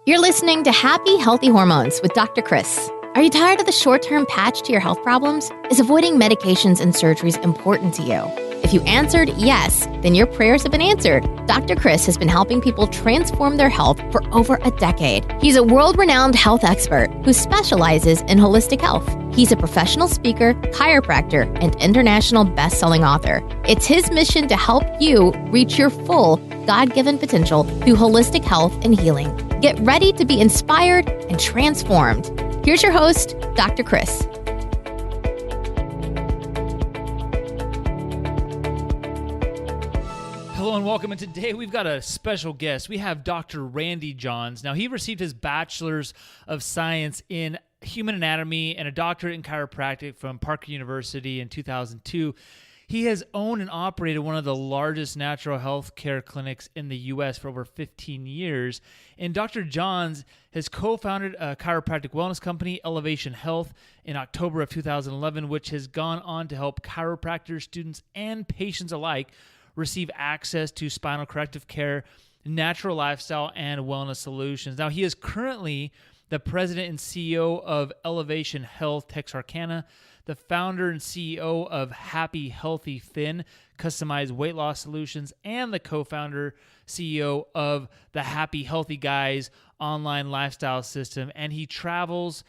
You're listening to Happy Healthy Hormones with Dr. Chris. Are you tired of the short-term patch to your health problems? Is avoiding medications and surgeries important to you? If you answered yes, then your prayers have been answered. Dr. Chris has been helping people transform their health for over a decade. He's a world-renowned health expert who specializes in holistic health. He's a professional speaker, chiropractor, and international best-selling author. It's his mission to help you reach your full God-given potential through holistic health and healing. Get ready to be inspired and transformed. Here's your host, Dr. Chris. Hello and welcome, and today we've got a special guest. We have Dr. Randy Johns. Now, he received his Bachelor's of Science in Human Anatomy and a Doctorate in Chiropractic from Parker University in 2002. He has owned and operated one of the largest natural health care clinics in the U.S. for over 15 years. And Dr. Johns has co-founded a chiropractic wellness company, Elevation Health, in October of 2011, which has gone on to help chiropractors, students, and patients alike receive access to spinal corrective care, natural lifestyle, and wellness solutions. Now, he is currently the president and CEO of Elevation Health Texarkana, the founder and CEO of Happy Healthy Thin, customized weight loss solutions, and the co-founder, CEO of the Happy Healthy Guys online lifestyle system. And he travels,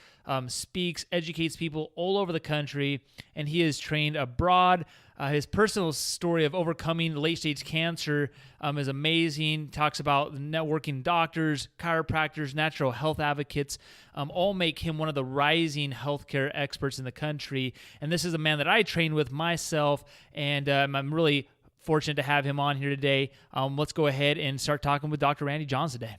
speaks, educates people all over the country, and he is trained abroad. His personal story of overcoming late-stage cancer is amazing. Talks about networking doctors, chiropractors, natural health advocates, all make him one of the rising healthcare experts in the country. And this is a man that I trained with myself, and I'm really fortunate to have him on here today. Let's go ahead and start talking with Dr. Randy Johns today.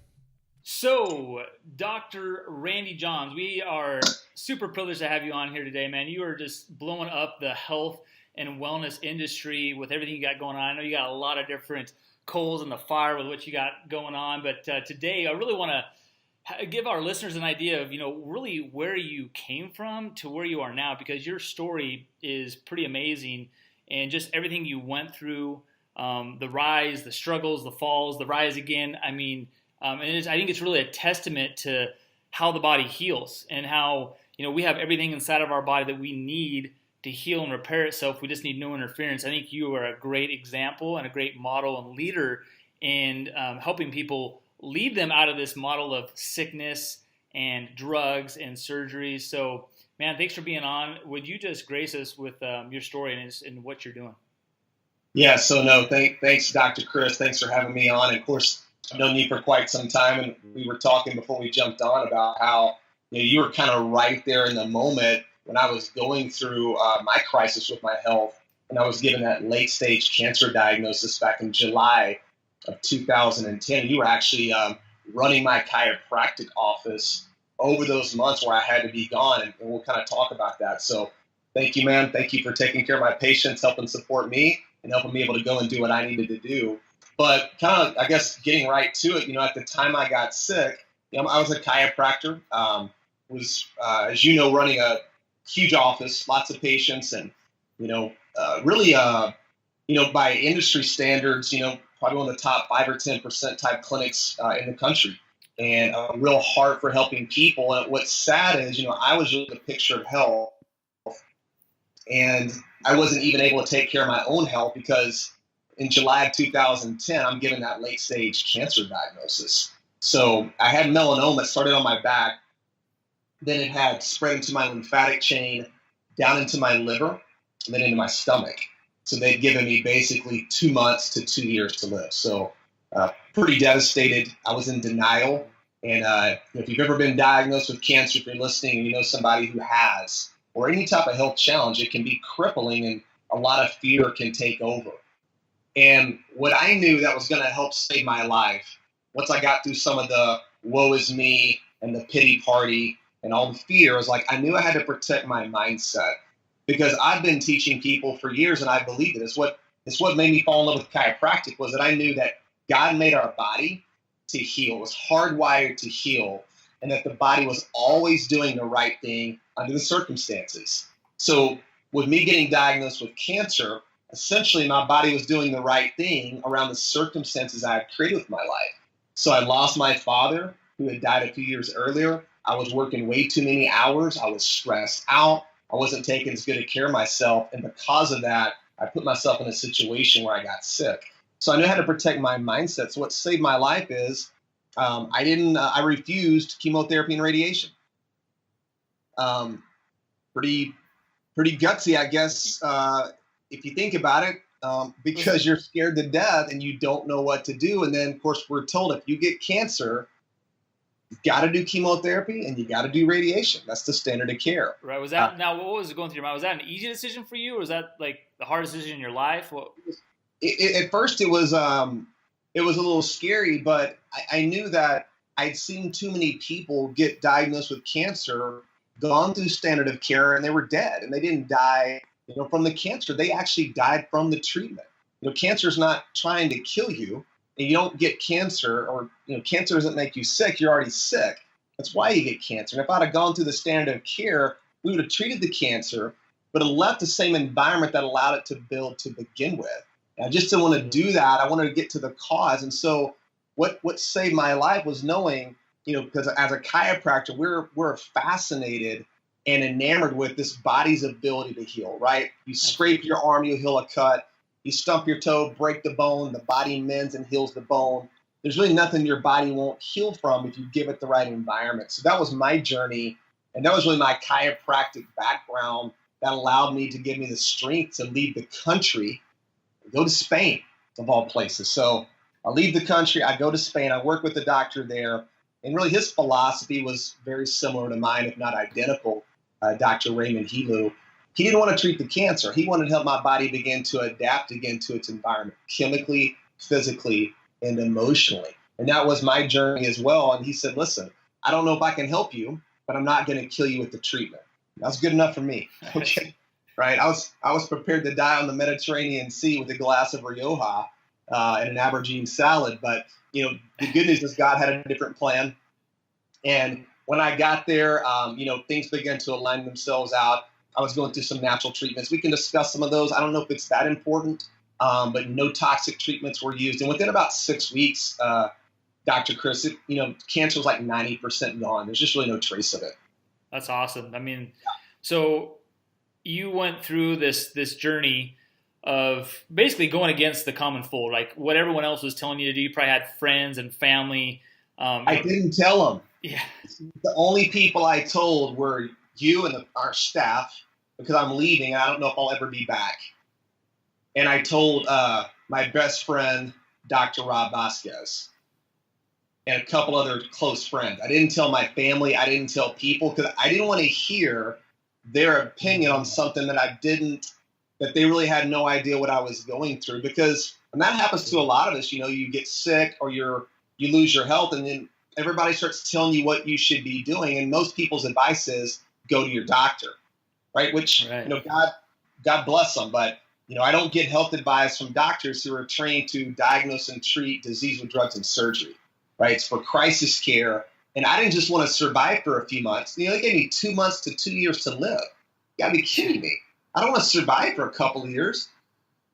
So, Dr. Randy Johns, we are super privileged to have you on here today, man. You are just blowing up the health and wellness industry with everything you got going on. I know you got a lot of different coals in the fire with what you got going on, but today I really want to give our listeners an idea of, really where you came from to where you are now, because your story is pretty amazing, and just everything you went through, the rise, the struggles, the falls, the rise again. I mean, I think it's really a testament to how the body heals and how, we have everything inside of our body that we need to heal and repair itself. We just need no interference. I think you are a great example and a great model and leader in helping people lead them out of this model of sickness and drugs and surgeries. So, man, thanks for being on. Would you just grace us with your story and what you're doing? Yeah, so no, thanks, Dr. Chris. Thanks for having me on. And of course, I've known you for quite some time, and we were talking before we jumped on about how you were kind of right there in the moment when I was going through my crisis with my health, and I was given that late-stage cancer diagnosis back in July of 2010. You were actually running my chiropractic office over those months where I had to be gone, and we'll kind of talk about that. So thank you, man. Thank you for taking care of my patients, helping support me, and helping me able to go and do what I needed to do. But kind of, I guess, getting right to it, at the time I got sick, I was a chiropractor, as you know, running a huge office, lots of patients, and, really, by industry standards, probably one of the top 5 or 10% type clinics in the country, and a real heart for helping people. And what's sad is, I was really the picture of health, and I wasn't even able to take care of my own health because in July of 2010, I'm given that late stage cancer diagnosis. So I had melanoma. It started on my back. Then it had spread into my lymphatic chain, down into my liver, and then into my stomach. So they'd given me basically 2 months to 2 years to live. So pretty devastated. I was in denial. And if you've ever been diagnosed with cancer, if you're listening and you know somebody who has, or any type of health challenge, it can be crippling and a lot of fear can take over. And what I knew that was going to help save my life, once I got through some of the woe is me and the pity party and all the fear, was like, I knew I had to protect my mindset, because I've been teaching people for years and I believed it. It's what made me fall in love with chiropractic, was that I knew that God made our body to heal. It was hardwired to heal, and that the body was always doing the right thing under the circumstances. So with me getting diagnosed with cancer, essentially my body was doing the right thing around the circumstances I had created with my life. So I lost my father who had died a few years earlier. I was working way too many hours. I was stressed out. I wasn't taking as good a care of myself. And because of that, I put myself in a situation where I got sick. So I knew how to protect my mindset. So what saved my life is I refused chemotherapy and radiation. Pretty gutsy, I guess, if you think about it, because you're scared to death and you don't know what to do. And then, of course, we're told if you get cancer, you got to do chemotherapy and you got to do radiation. That's the standard of care. Right. Was that now? What was going through your mind? Was that an easy decision for you, or was that like the hardest decision in your life? At first, it was a little scary, but I knew that I'd seen too many people get diagnosed with cancer, gone through standard of care, and they were dead. And they didn't die, from the cancer. They actually died from the treatment. Cancer is not trying to kill you, and you don't get cancer, or cancer doesn't make you sick. You're already sick. That's why you get cancer. And if I'd have gone through the standard of care, we would have treated the cancer, but it left the same environment that allowed it to build to begin with. And I just didn't want to do that. I wanted to get to the cause. And so what saved my life was knowing, because as a chiropractor, we're fascinated and enamored with this body's ability to heal, right? You scrape your arm, you heal a cut. You stump your toe, break the bone, the body mends and heals the bone. There's really nothing your body won't heal from if you give it the right environment. So that was my journey. And that was really my chiropractic background that allowed me to give me the strength to leave the country, go to Spain, of all places. So I leave the country, I go to Spain, I work with the doctor there. And really his philosophy was very similar to mine, if not identical, Dr. Raymond Helu. He didn't want to treat the cancer. He wanted to help my body begin to adapt again to its environment, chemically, physically, and emotionally. And that was my journey as well. And he said, listen, I don't know if I can help you, but I'm not going to kill you with the treatment. That's good enough for me. Okay. Right. I was prepared to die on the Mediterranean Sea with a glass of Rioja and an aubergine salad. But, the good news is God had a different plan. And when I got there, things began to align themselves out. I was going through some natural treatments. We can discuss some of those. I don't know if it's that important, but no toxic treatments were used. And within about 6 weeks, Dr. Chris, cancer was like 90% gone. There's just really no trace of it. That's awesome. I mean, so you went through this journey of basically going against the common fold, like what everyone else was telling you to do. You probably had friends and family. I didn't tell them. Yeah. The only people I told were you and our staff, because I'm leaving and I don't know if I'll ever be back. And I told my best friend, Dr. Rob Vasquez, and a couple other close friends. I didn't tell my family. I didn't tell people because I didn't want to hear their opinion on something that they really had no idea what I was going through. Because when that happens to a lot of us, you get sick or you lose your health, and then everybody starts telling you what you should be doing. And most people's advice is go to your doctor, right? Which, right. God bless them. But, I don't get health advice from doctors who are trained to diagnose and treat disease with drugs and surgery, right? It's for crisis care. And I didn't just want to survive for a few months. They gave me 2 months to 2 years to live. You gotta be kidding me. I don't want to survive for a couple of years.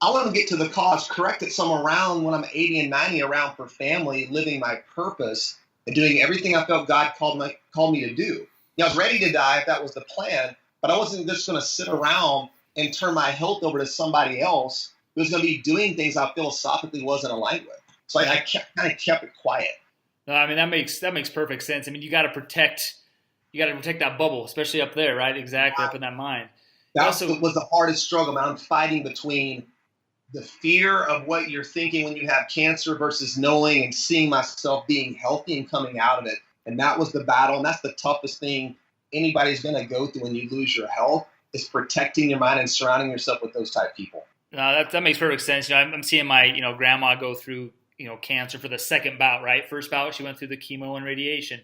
I want to get to the cause, correct it somewhere around when I'm 80 and 90, around for family, living my purpose and doing everything I felt God called me to do. I was ready to die if that was the plan, but I wasn't just going to sit around and turn my health over to somebody else who was going to be doing things I philosophically wasn't aligned with. So I kind of kept it quiet. No, I mean, that makes perfect sense. I mean, you got to protect that bubble, especially up there, right? Exactly. Up in that mind. That was the hardest struggle, man. I'm fighting between the fear of what you're thinking when you have cancer versus knowing and seeing myself being healthy and coming out of it. And that was the battle. And that's the toughest thing anybody's going to go through when you lose your health, is protecting your mind and surrounding yourself with those type of people. No, that makes perfect sense. I'm seeing my, grandma go through, cancer for the second bout, right? First bout, she went through the chemo and radiation.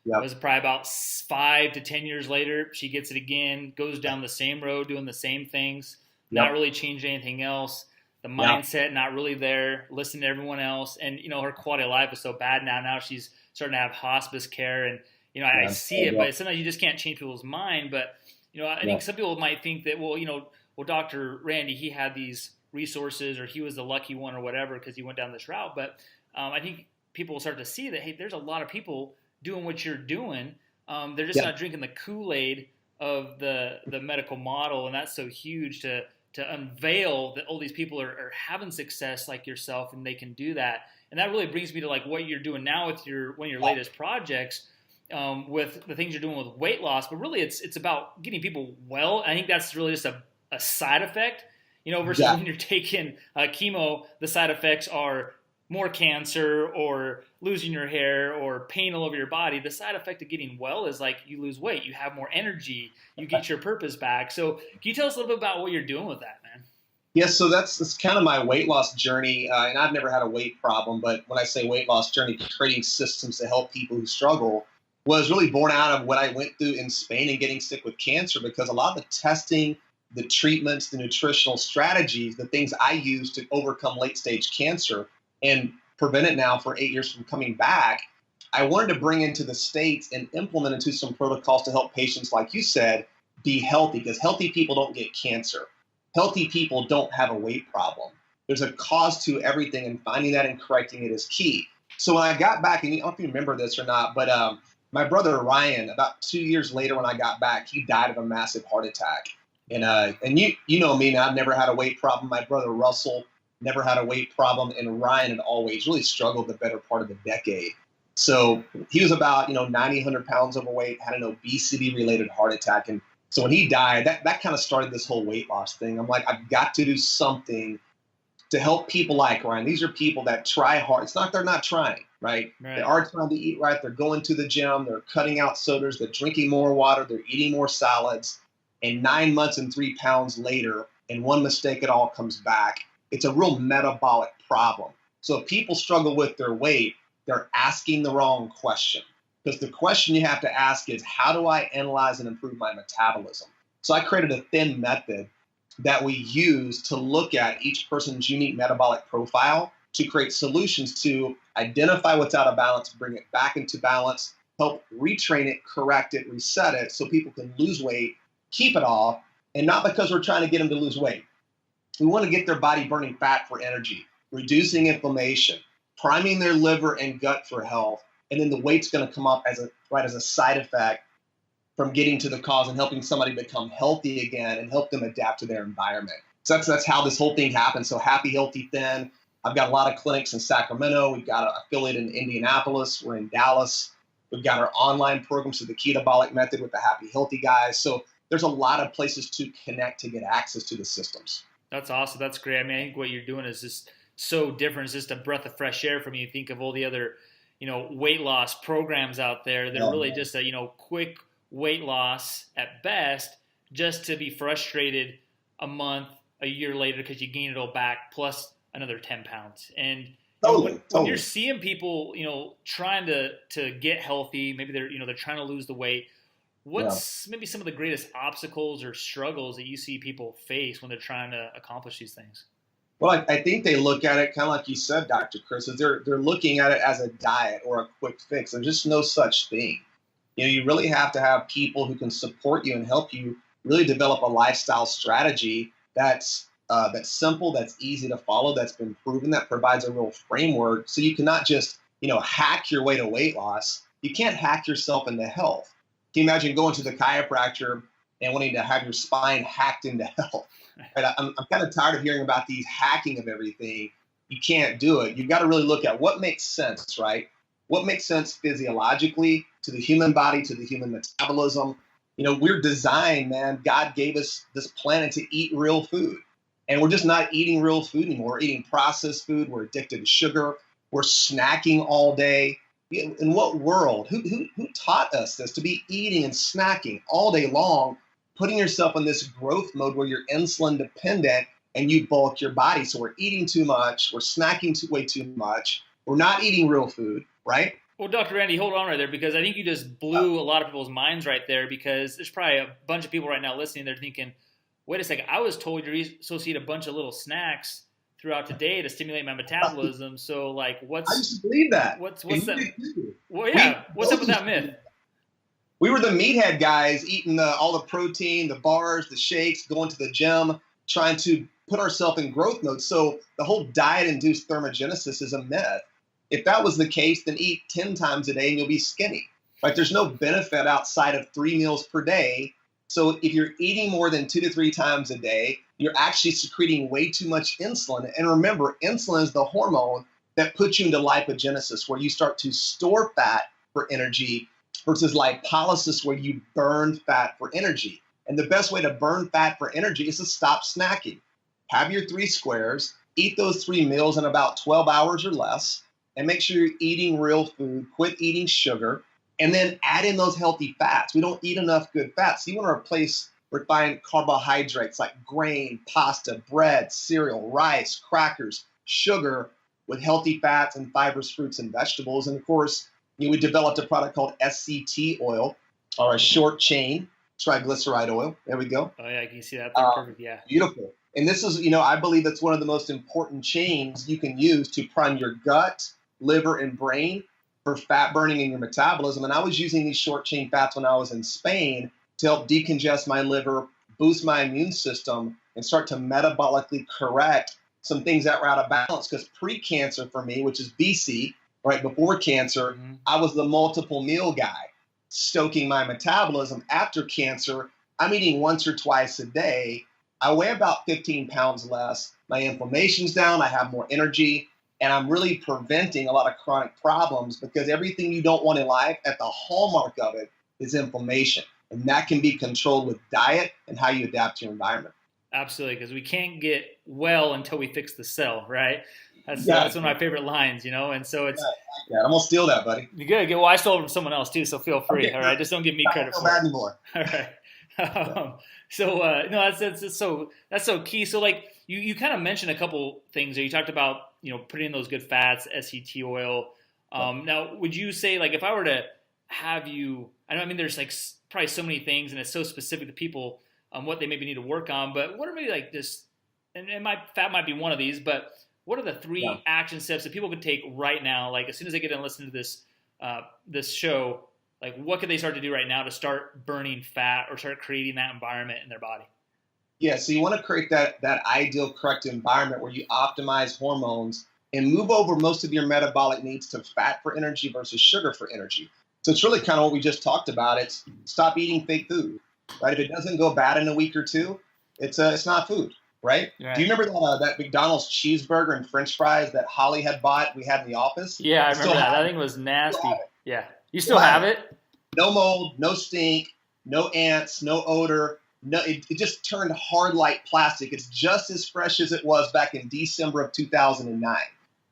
Yep. It was probably about 5 to 10 years later, she gets it again, goes down the same road, doing the same things, not really changing anything else. The mindset, not really there, listening to everyone else. And, her quality of life is so bad now. Now she's starting to have hospice care. And, I see it, but sometimes you just can't change people's mind. But, I think some people might think that, well, Dr. Randy, he had these resources, or he was the lucky one or whatever because he went down this route. But I think people will start to see that, hey, there's a lot of people doing what you're doing. They're just Yeah. not drinking the Kool-Aid of the medical model, and that's so huge to unveil that all these people are having success like yourself, and they can do that. And that really brings me to like what you're doing now with one of your latest projects, with the things you're doing with weight loss. But really, it's about getting people well. I think that's really just a side effect, versus when you're taking chemo, the side effects are more cancer or losing your hair or pain all over your body. The side effect of getting well is like you lose weight, you have more energy, you get your purpose back. So can you tell us a little bit about what you're doing with that, man? Yes, so that's kind of my weight loss journey, and I've never had a weight problem, but when I say weight loss journey, creating systems to help people who struggle was really born out of what I went through in Spain and getting sick with cancer, because a lot of the testing, the treatments, the nutritional strategies, the things I use to overcome late-stage cancer and prevent it now for 8 years from coming back, I wanted to bring into the States and implement into some protocols to help patients, like you said, be healthy, because healthy people don't get cancer. Healthy people don't have a weight problem. There's a cause to everything, and finding that and correcting it is key. So when I got back, and I don't know if you remember this or not, but my brother Ryan, about 2 years later when I got back, he died of a massive heart attack. And you know me, now I've never had a weight problem. My brother Russell never had a weight problem, and Ryan had always really struggled the better part of the decade. So he was about 90, 100 pounds overweight, had an obesity-related heart attack. And so when he died, that kind of started this whole weight loss thing. I'm like, I've got to do something to help people like Ryan. These are people that try hard. It's not they're not trying, right? They are trying to eat right. They're going to the gym. They're cutting out sodas. They're drinking more water. They're eating more salads. And 9 months and 3 pounds later, and one mistake, it all comes back. It's a real metabolic problem. So if people struggle with their weight, they're asking the wrong question. Because the question you have to ask is, how do I analyze and improve my metabolism? So I created a thin method that we use to look at each person's unique metabolic profile to create solutions to identify what's out of balance, bring it back into balance, help retrain it, correct it, reset it so people can lose weight, keep it off, and not because we're trying to get them to lose weight. We want to get their body burning fat for energy, reducing inflammation, priming their liver and gut for health, and then the weight's going to come up as a side effect from getting to the cause and helping somebody become healthy again and help them adapt to their environment. So that's how this whole thing happens. So Happy, Healthy, Thin. I've got a lot of clinics in Sacramento. We've got an affiliate in Indianapolis. We're in Dallas. We've got our online programs, so the Ketabolic Method with the Happy, Healthy guys. So there's a lot of places to connect to get access to the systems. That's awesome. That's great. I mean, I think what you're doing is just so different. It's just a breath of fresh air from you. Think of all the other, weight loss programs out there that are really just a, quick weight loss at best, just to be frustrated a month, a year later because you gain it all back plus another 10 pounds. And when you're seeing people, trying to get healthy, maybe they're trying to lose the weight. What's maybe some of the greatest obstacles or struggles that you see people face when they're trying to accomplish these things? Well, I think they look at it kind of like you said, Dr. Chris, is they're looking at it as a diet or a quick fix. There's just no such thing. You really have to have people who can support you and help you really develop a lifestyle strategy that's simple, that's easy to follow, that's been proven, that provides a real framework. So you cannot just, hack your way to weight loss. You can't hack yourself into health. Can you imagine going to the chiropractor and wanting to have your spine hacked into health? Right? I'm kind of tired of hearing about these hacking of everything. You can't do it. You've got to really look at what makes sense, right? What makes sense physiologically to the human body, to the human metabolism. We're designed, man. God gave us this planet to eat real food. And we're just not eating real food anymore. We're eating processed food. We're addicted to sugar. We're snacking all day. In what world? Who taught us this, to be eating and snacking all day long, putting yourself in this growth mode where you're insulin dependent and you bulk your body? So we're eating too much. We're snacking way too much. We're not eating real food, right? Well, Dr. Randy, hold on right there, because I think you just blew a lot of people's minds right there, because there's probably a bunch of people right now listening. They're thinking, wait a second, I was told you're supposed to eat a bunch of little snacks throughout the day to stimulate my metabolism. So, like, I used to believe that. What's that? Well, yeah. What's up with that myth? We were the meathead guys eating all the protein, the bars, the shakes, going to the gym, trying to put ourselves in growth mode. So the whole diet-induced thermogenesis is a myth. If that was the case, then eat 10 times a day and you'll be skinny. Right? There's no benefit outside of 3 meals per day. So if you're eating more than 2 to 3 times a day, you're actually secreting way too much insulin. And remember, insulin is the hormone that puts you into lipogenesis, where you start to store fat for energy, versus lipolysis, where you burn fat for energy. And the best way to burn fat for energy is to stop snacking. Have your 3 squares, eat those 3 meals in about 12 hours or less, and make sure you're eating real food, quit eating sugar, and then add in those healthy fats. We don't eat enough good fats. So you want to replace refined carbohydrates like grain, pasta, bread, cereal, rice, crackers, sugar with healthy fats and fibers, fruits, and vegetables. And of course, we developed a product called SCT oil, or a short chain triglyceride oil. There we go. Oh yeah, I can see that. They're perfect. Yeah. Beautiful. And this is, I believe it's one of the most important chains you can use to prime your gut, liver, and brain for fat burning in your metabolism. And I was using these short chain fats when I was in Spain to help decongest my liver, boost my immune system, and start to metabolically correct some things that were out of balance. Because pre-cancer for me, which is BC, right before cancer, I was the multiple meal guy, stoking my metabolism. After cancer, I'm eating once or twice a day. I weigh about 15 pounds less. My inflammation's down. I have more energy. And I'm really preventing a lot of chronic problems, because everything you don't want in life, at the hallmark of it, is inflammation. And that can be controlled with diet and how you adapt to your environment. Absolutely, because we can't get well until we fix the cell, right? That's one of my favorite lines, And so it's. Yeah, I'm gonna steal that, buddy. You good? Well, I stole it from someone else too, so feel free. Okay, all right, just don't give me credit for it anymore. All right. No, that's so key. So you kind of mentioned a couple things there. You talked about putting in those good fats, SCT oil. Now, would you say if I were to have you, there's probably so many things, and it's so specific to people what they maybe need to work on. But what are maybe this? And fat might be one of these, but what are the 3 action steps that people could take right now? As soon as they get in and listen to this show, what could they start to do right now to start burning fat or start creating that environment in their body? Yeah, so you want to create that ideal corrective environment where you optimize hormones and move over most of your metabolic needs to fat for energy versus sugar for energy. So it's really kind of what we just talked about. It's stop eating fake food, right? If it doesn't go bad in a week or two, it's not food, right? Do you remember that McDonald's cheeseburger and French fries that Holly had bought? We had in the office. Yeah, I remember that. I think it was nasty. Yeah, you still have it? No mold, no stink, no ants, no odor. No, it just turned hard like plastic. It's just as fresh as it was back in December of 2009.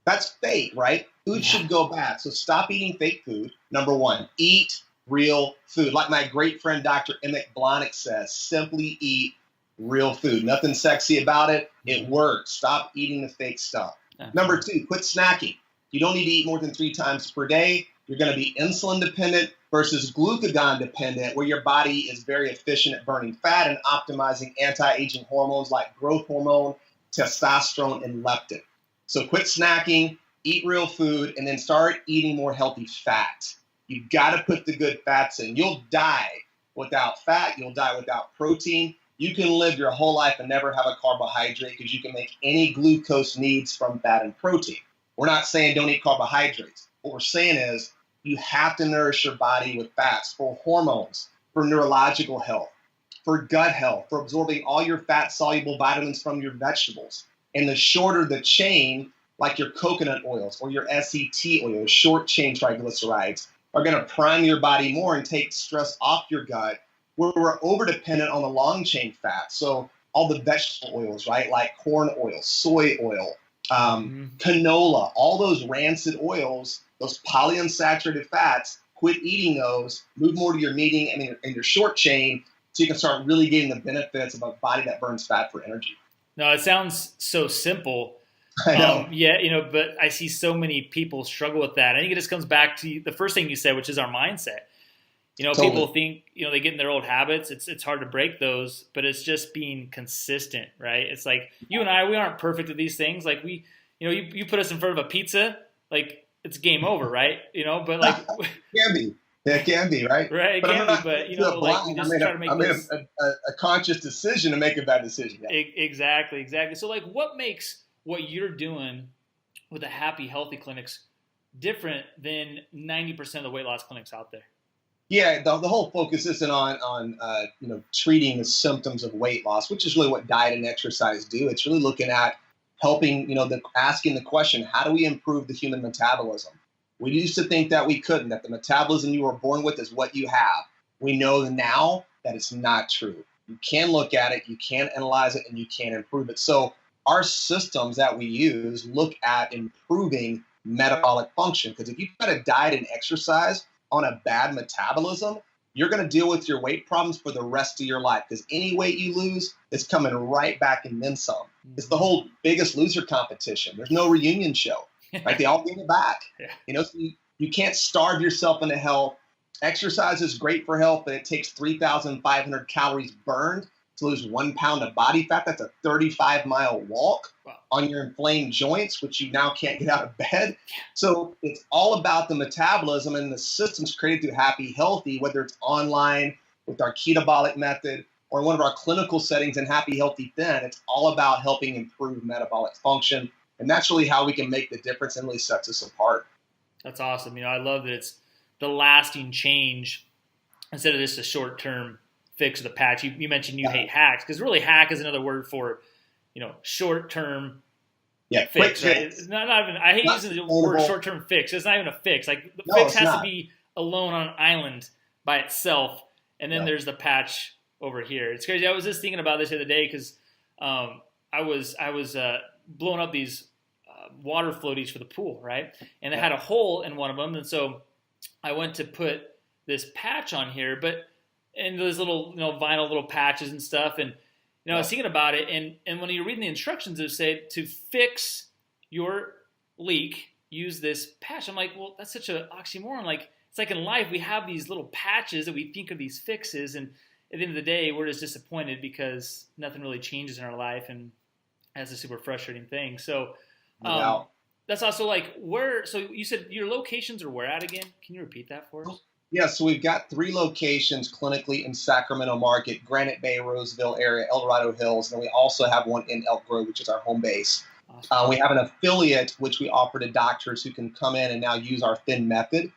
That's fake, right? Food should go bad. So stop eating fake food. Number 1, eat real food. Like my great friend, Dr. Emmett Blahnik says, simply eat real food. Nothing sexy about it. It works. Stop eating the fake stuff. Number 2, quit snacking. You don't need to eat more than 3 times per day. You're going to be insulin dependent versus glucagon dependent, where your body is very efficient at burning fat and optimizing anti-aging hormones like growth hormone, testosterone, and leptin. So quit snacking, eat real food, and then start eating more healthy fat. You've got to put the good fats in. You'll die without fat. You'll die without protein. You can live your whole life and never have a carbohydrate, because you can make any glucose needs from fat and protein. We're not saying don't eat carbohydrates. What we're saying is you have to nourish your body with fats for hormones, for neurological health, for gut health, for absorbing all your fat-soluble vitamins from your vegetables. And the shorter the chain, like your coconut oils or your SCT oil, short chain triglycerides, are going to prime your body more and take stress off your gut, where we're over-dependent on the long-chain fats. So all the vegetable oils, right, like corn oil, soy oil, canola, all those rancid oils, those polyunsaturated fats, quit eating those, move more to your medium and your short chain, so you can start really getting the benefits of a body that burns fat for energy. No, it sounds so simple. I know. But I see so many people struggle with that. I think it just comes back to the first thing you said, which is our mindset. Totally. People think, they get in their old habits. It's hard to break those, but it's just being consistent, right? It's like you and I, we aren't perfect at these things. Like you put us in front of a pizza, it's game over, right? But it can be, right? Right, it can be, but we just try to make this. I made a conscious decision to make a bad decision. Yeah. Exactly. So what makes what you're doing with the Happy Healthy Clinics different than 90% of the weight loss clinics out there. Yeah, the whole focus isn't on treating the symptoms of weight loss, which is really what diet and exercise do. It's really looking at helping, asking the question, how do we improve the human metabolism? We used to think that we couldn't, that the metabolism you were born with is what you have. We know now that it's not true. You can look at it, you can analyze it, and you can improve it. So our systems that we use look at improving metabolic function, because if you try to diet and exercise on a bad metabolism, you're going to deal with your weight problems for the rest of your life, because any weight you lose is coming right back and then some. It's the whole Biggest Loser competition. There's no reunion show, right? They all gain it back. Yeah. So you can't starve yourself into health. Exercise is great for health, but it takes 3,500 calories burned to lose 1 pound of body fat. That's a 35-mile walk on your inflamed joints, which you now can't get out of bed. So it's all about the metabolism and the systems created through Happy Healthy, whether it's online with our ketabolic method or one of our clinical settings in Happy Healthy Thin. It's all about helping improve metabolic function. And that's really how we can make the difference and really sets us apart. That's awesome. I love that it's the lasting change instead of just a short-term fix of the patch. You mentioned you hate hacks, because really hack is another word for, short-term fix. Right? It's not even, I hate using the word short-term fix. It's not even a fix. Like the fix has to be alone on an island by itself, and then there's the patch over here. It's crazy. I was just thinking about this the other day because I was blowing up these water floaties for the pool, right? And it had a hole in one of them, and so I went to put this patch on here, and those little vinyl little patches and stuff, and I was thinking about it, and when you're reading the instructions, it said to fix your leak, use this patch. I'm like, well, that's such an oxymoron. Like, it's like in life, we have these little patches that we think are these fixes, and at the end of the day, we're just disappointed because nothing really changes in our life, and that's a super frustrating thing. So that's also like so you said your locations are where at again? Can you repeat that for us? Yeah, so we've got 3 locations clinically in Sacramento Market, Granite Bay, Roseville area, El Dorado Hills, and we also have one in Elk Grove, which is our home base. Awesome. We have an affiliate, which we offer to doctors who can come in and now use our thin method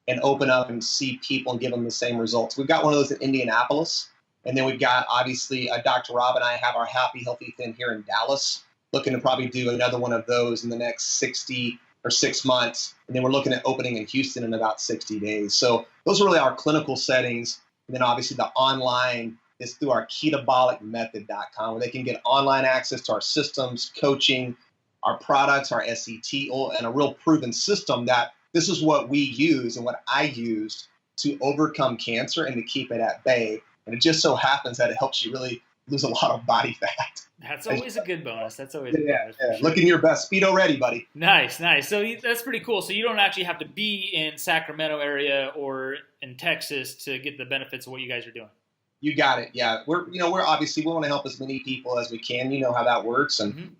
and open up and see people and give them the same results. We've got one of those in Indianapolis, and then we've got, obviously, Dr. Rob and I have our Happy Healthy Thin here in Dallas, looking to probably do another one of those in the next 6 months. And then we're looking at opening in Houston in about 60 days. So those are really our clinical settings. And then obviously the online is through our ketabolicmethod.com, where they can get online access to our systems, coaching, our products, our SET, and a real proven system that this is what we use and what I used to overcome cancer and to keep it at bay. And it just so happens that it helps you really lose a lot of body fat. That's always a good bonus. That's always a bonus. Yeah. Looking your best. Speedo ready, buddy. Nice. So that's pretty cool. So you don't actually have to be in Sacramento area or in Texas to get the benefits of what you guys are doing. You got it. Yeah. We're obviously, we want to help as many people as we can. You know how that works. And,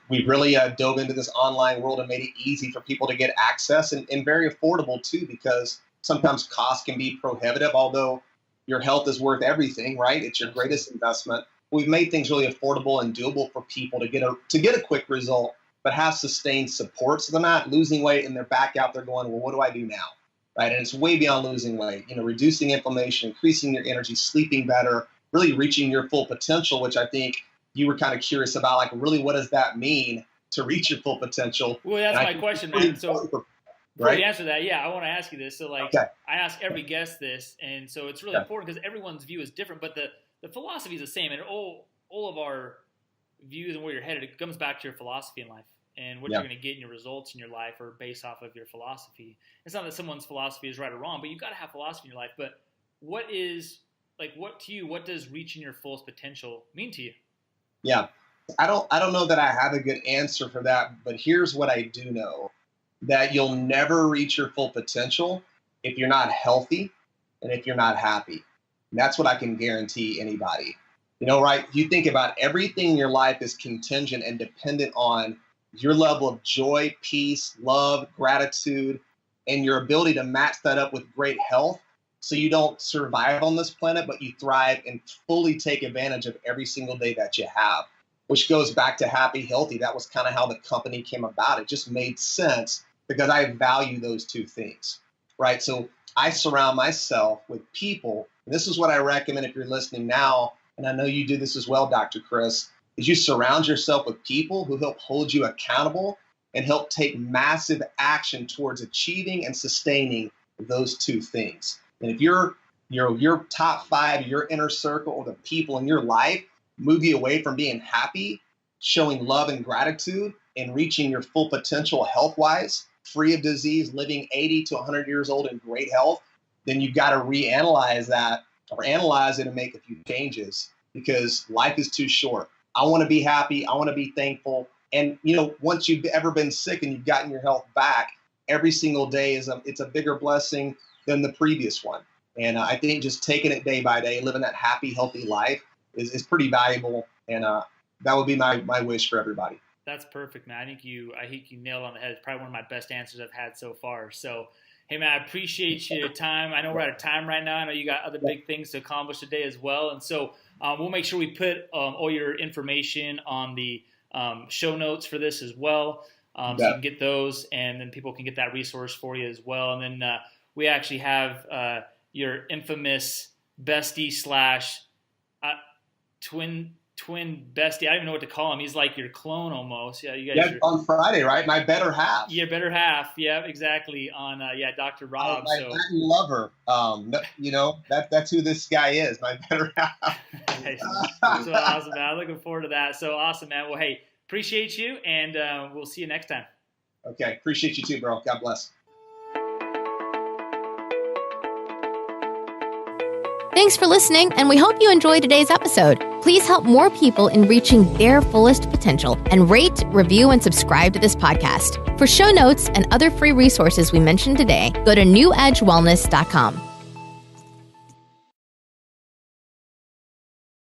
we really dove into this online world and made it easy for people to get access and very affordable too, because sometimes costs can be prohibitive, although your health is worth everything, right? It's your greatest investment. We've made things really affordable and doable for people to get a quick result, but have sustained support. So they're not losing weight and they're back out there going, well, what do I do now? Right? And it's way beyond losing weight, reducing inflammation, increasing your energy, sleeping better, really reaching your full potential, which I think you were kind of curious about, like, really, what does that mean to reach your full potential? Well, that's my question, man. So before you answer that, I want to ask you this. So, I ask every guest this, and so it's really important because everyone's view is different, but the philosophy is the same, and all of our views and where you're headed, it comes back to your philosophy in life, and what you're going to get in your results in your life are based off of your philosophy. It's not that someone's philosophy is right or wrong, but you've got to have philosophy in your life. But what does reaching your fullest potential mean to you? Yeah, I don't know that I have a good answer for that, but here's what I do know. That you'll never reach your full potential if you're not healthy and if you're not happy. And that's what I can guarantee anybody. Right? You think about everything in your life is contingent and dependent on your level of joy, peace, love, gratitude, and your ability to match that up with great health. So you don't survive on this planet, but you thrive and fully take advantage of every single day that you have, which goes back to Happy Healthy. That was kind of how the company came about. It just made sense because I value those two things, right? So I surround myself with people, and this is what I recommend if you're listening now, and I know you do this as well, Dr. Chris, is you surround yourself with people who help hold you accountable and help take massive action towards achieving and sustaining those two things. And if your top 5, your inner circle, or the people in your life move you away from being happy, showing love and gratitude, and reaching your full potential health-wise, free of disease, living 80 to 100 years old in great health, then you've got to reanalyze that or analyze it and make a few changes, because life is too short. I want to be happy. I want to be thankful. And, once you've ever been sick and you've gotten your health back, every single day it's a bigger blessing than the previous one. And I think just taking it day by day, living that happy, healthy life is pretty valuable. And that would be my wish for everybody. That's perfect, man. I think you nailed it on the head. It's probably one of my best answers I've had so far. So, hey, man, I appreciate your time. I know we're out of time right now. I know you got other big things to accomplish today as well. And so we'll make sure we put all your information on the show notes for this as well. So you can get those, and then people can get that resource for you as well. And then we actually have your infamous bestie / twin bestie. I don't even know what to call him. He's like your clone almost. Yeah, you guys. On Friday, right? My better half. Your better half. Yeah, exactly. On Dr. Rob. I Latin lover. That's who this guy is. My better half. Nice. So awesome, man. I'm looking forward to that. So awesome, man. Well, hey, appreciate you, and we'll see you next time. Okay, appreciate you too, bro. God bless. Thanks for listening, and we hope you enjoyed today's episode. Please help more people in reaching their fullest potential, and rate, review, and subscribe to this podcast. For show notes and other free resources we mentioned today, go to newedgewellness.com.